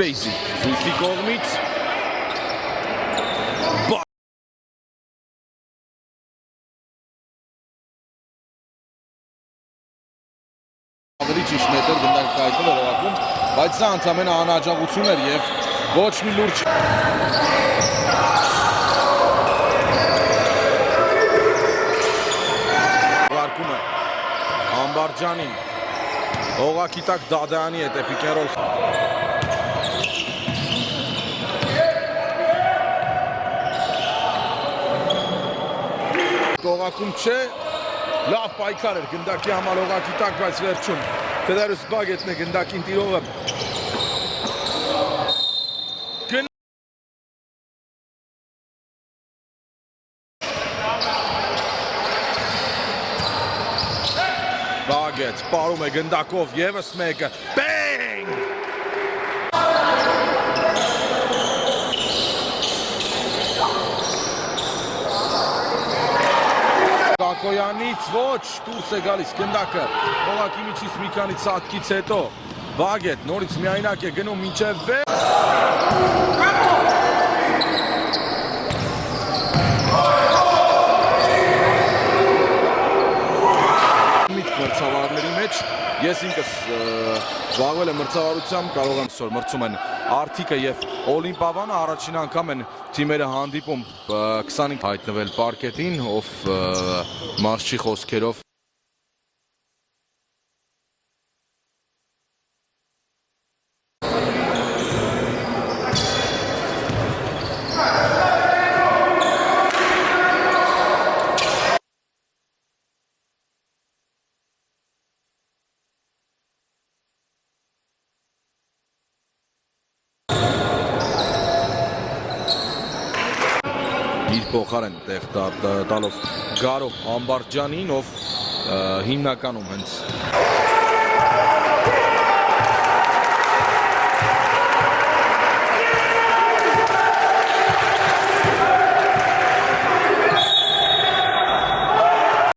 Basic զույգի կողմից ավելի ճիշտ մետր գնդակայքում վերողակում, բայց սա ընդամենը անհաջողություն էր եւ ոչ մի լուրջ վարկում է Ամբարջանին Օղակի տակ Դադայանի հետ է pick and roll Օղակում չէ լավ պայքար էր գնդակի համար Օղակի տակ, բայց վերջում Ֆեդարուս Բագետն է գնդակին տիրողը Բագետ պարում է գնդակով ևս մեկը Բենգ Կակոյանից ոչ դուրս է գալիս գնդակը Օղակի միջից մի քանի ցածկից հետո Բագետ նորից միայնակ է գնում մինչև մրցավարների մեջ ես ինքս զբաղվել եմ մրցավարությամբ կարող եմ այսօր մրցում են Արթիկը եւ Օլիմպիավանը առաջին անգամ են թիմերը հանդիպում 25 հայտնվել պարկետին ով մարշչի խոսքերով իր փոխարեն տեղ տալով Գարո Ամբարջանին ով հիմնականում հենց